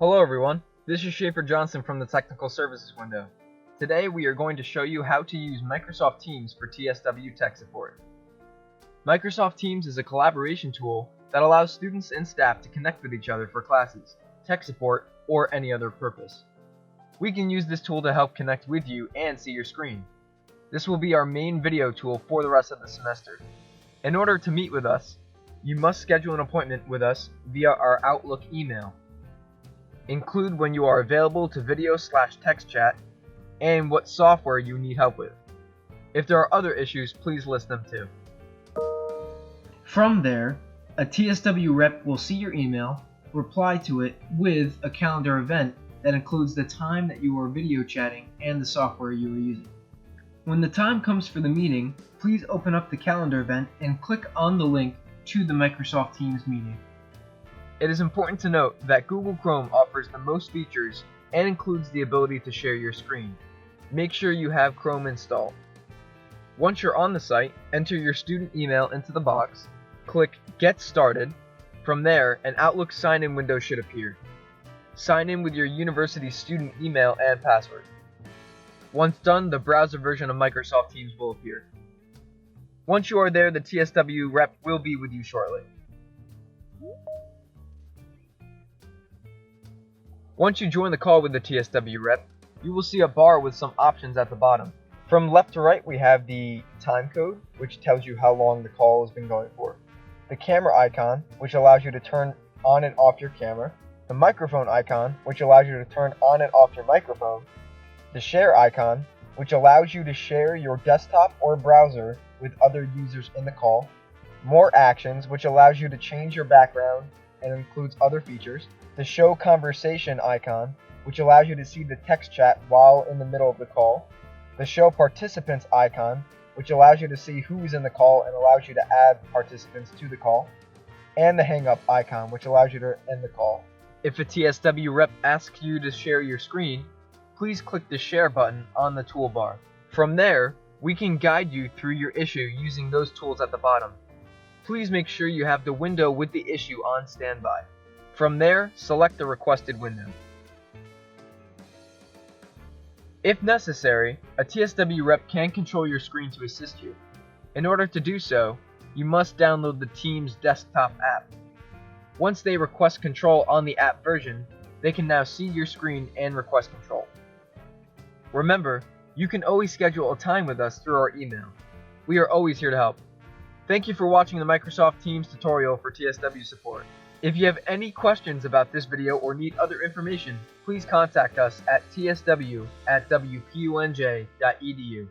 Hello everyone, this is Schaefer Johnson from the Technical Services Window. Today we are going to show you how to use Microsoft Teams for TSW tech support. Microsoft Teams is a collaboration tool that allows students and staff to connect with each other for classes, tech support, or any other purpose. We can use this tool to help connect with you and see your screen. This will be our main video tool for the rest of the semester. In order to meet with us, you must schedule an appointment with us via our Outlook email. Include when you are available to video/text chat and what software you need help with. If there are other issues, please list them too. From there, a TSW rep will see your email, reply to it with a calendar event that includes the time that you are video chatting and the software you are using. When the time comes for the meeting, please open up the calendar event and click on the link to the Microsoft Teams meeting. It is important to note that Google Chrome offers the most features and includes the ability to share your screen. Make sure you have Chrome installed. Once you're on the site, enter your student email into the box, click Get Started. From there, an Outlook sign-in window should appear. Sign in with your university student email and password. Once done, the browser version of Microsoft Teams will appear. Once you are there, the TSW rep will be with you shortly. Once you join the call with the TSW rep, you will see a bar with some options at the bottom. From left to right, we have the time code, which tells you how long the call has been going for. The camera icon, which allows you to turn on and off your camera. The microphone icon, which allows you to turn on and off your microphone. The share icon, which allows you to share your desktop or browser with other users in the call. More actions, which allows you to change your background and includes other features. The show conversation icon, which allows you to see the text chat while in the middle of the call. The show participants icon, which allows you to see who's in the call and allows you to add participants to the call. And the hang up icon, which allows you to end the call. If a TSW rep asks you to share your screen, please click the share button on the toolbar. From there, we can guide you through your issue using those tools at the bottom. Please make sure you have the window with the issue on standby. From there, select the requested window. If necessary, a TSW rep can control your screen to assist you. In order to do so, you must download the Teams desktop app. Once they request control on the app version, they can now see your screen and request control. Remember, you can always schedule a time with us through our email. We are always here to help. Thank you for watching the Microsoft Teams tutorial for TSW support. If you have any questions about this video or need other information, please contact us at tsw@wpunj.edu.